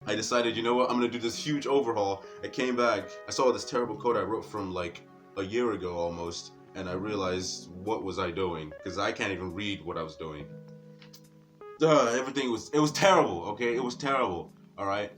I decided, you know what, I'm gonna do this huge overhaul. I came back, I saw this terrible code I wrote from like a year ago almost, and I realized what was I doing, because I can't even read what I was doing. Everything was, it was terrible, okay? It was terrible, alright?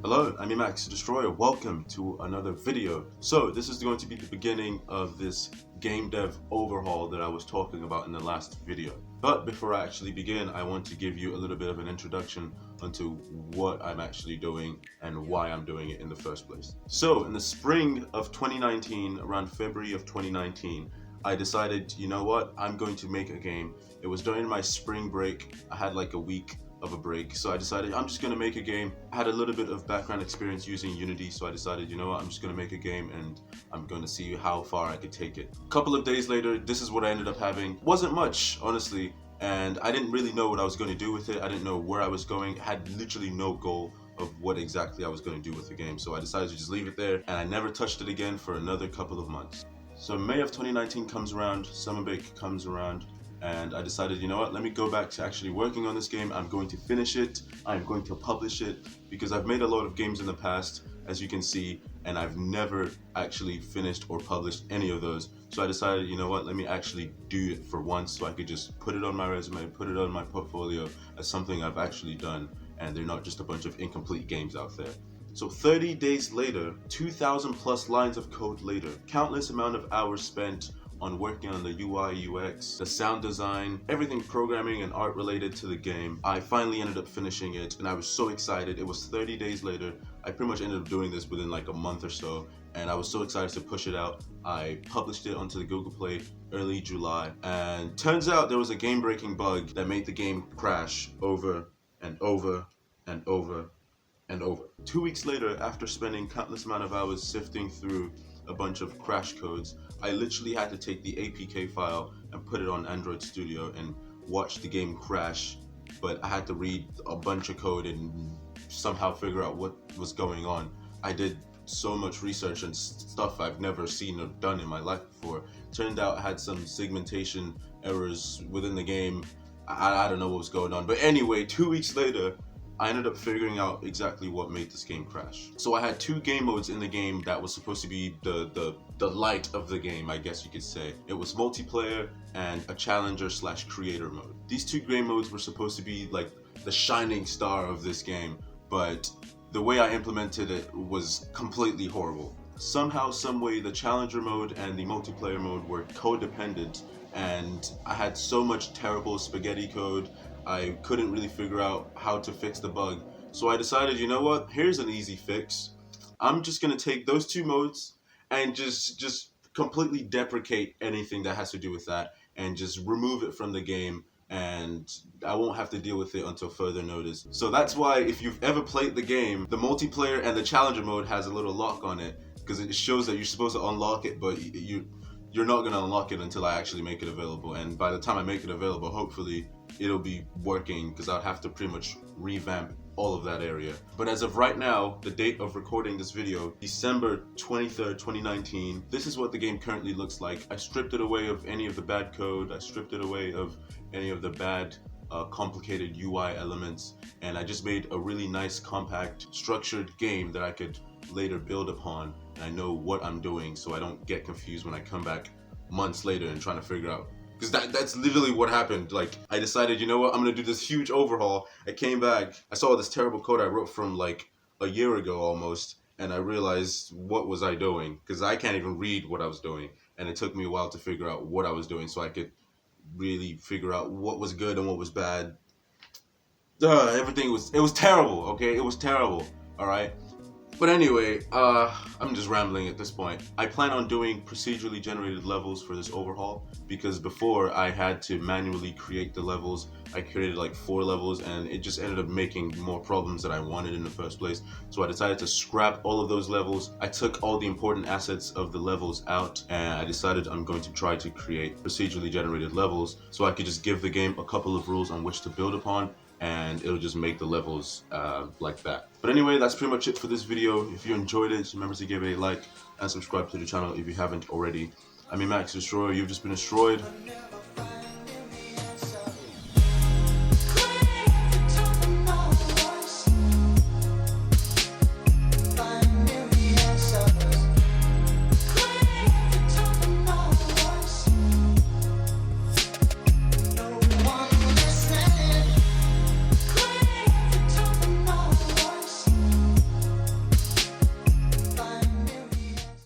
Hello, I'm Emax Destroyer. Welcome to another video. So this is going to be the beginning of this game dev overhaul that I was talking about in the last video. But before I actually begin, I want to give you a little bit of an introduction onto what I'm actually doing and why I'm doing it in the first place. So in the spring of 2019, around February of 2019, I decided, you know what, I'm going to make a game. It was during my spring break. I had like a week of a break, so I decided I'm just gonna make a game. I had a little bit of background experience using Unity, so I decided, you know what, I'm just gonna make a game and I'm gonna see how far I could take it. A couple of days later, this is what I ended up having. Wasn't much, honestly, and I didn't really know what I was gonna do with it. I didn't know where I was going. I had literally no goal of what exactly I was gonna do with the game, so I decided to just leave it there, and I never touched it again for another couple of months. So May of 2019 comes around, summer break comes around, and I decided, you know what, let me go back to actually working on this game. I'm going to finish it, I'm going to publish it, because I've made a lot of games in the past, as you can see, and I've never actually finished or published any of those. So I decided, you know what, let me actually do it for once, so I could just put it on my resume, put it on my portfolio as something I've actually done, and they're not just a bunch of incomplete games out there. So 30 days later, 2,000 plus lines of code later, countless amount of hours spent on working on the UI, UX, the sound design, everything programming and art related to the game, I finally ended up finishing it, and I was so excited. It was 30 days later. I pretty much ended up doing this within like a month or so, and I was so excited to push it out. I published it onto the Google Play early July, and turns out there was a game-breaking bug that made the game crash over and over and over and over. 2 weeks later, after spending countless amount of hours sifting through a bunch of crash codes, I literally had to take the APK file and put it on Android Studio and watch the game crash, but I had to read a bunch of code and somehow figure out what was going on. I did so much research and stuff I've never seen or done in my life before. Turned out I had some segmentation errors within the game. I don't know what was going on, but anyway, 2 weeks later, I ended up figuring out exactly what made this game crash. So I had two game modes in the game that was supposed to be the light of the game, I guess you could say. It was multiplayer and a challenger / creator mode. These two game modes were supposed to be like the shining star of this game, but the way I implemented it was completely horrible. Somehow, someway, the challenger mode and the multiplayer mode were codependent, and I had so much terrible spaghetti code. I couldn't really figure out how to fix the bug. So I decided, you know what, here's an easy fix. I'm just gonna take those two modes and just completely deprecate anything that has to do with that and just remove it from the game, and I won't have to deal with it until further notice. So that's why if you've ever played the game, the multiplayer and the challenger mode has a little lock on it, because it shows that you're supposed to unlock it, but you're not gonna unlock it until I actually make it available. And by the time I make it available, hopefully it'll be working, because I'll have to pretty much revamp all of that area. But as of right now, the date of recording this video, December 23rd, 2019, this is what the game currently looks like. I stripped it away of any of the bad code, I stripped it away of any of the bad complicated UI elements, and I just made a really nice, compact, structured game that I could later build upon, and I know what I'm doing, so I don't get confused when I come back months later and trying to figure out. Because that's literally what happened. Like, I decided, you know what, I'm gonna do this huge overhaul. I came back, I saw this terrible code I wrote from like a year ago almost, and I realized what was I doing, because I can't even read what I was doing, and it took me a while to figure out what I was doing so I could really figure out what was good and what was bad. Everything was, it was terrible, okay? It was terrible, alright? But anyway, I'm just rambling at this point. I plan on doing procedurally generated levels for this overhaul, because before I had to manually create the levels. I created like 4 levels, and it just ended up making more problems than I wanted in the first place. So I decided to scrap all of those levels. I took all the important assets of the levels out, and I decided I'm going to try to create procedurally generated levels so I could just give the game a couple of rules on which to build upon, and it'll just make the levels like that. But anyway, that's pretty much it for this video. If you enjoyed it, remember to give it a like and subscribe to the channel if you haven't already. I mean, Max Destroyer, you've just been destroyed.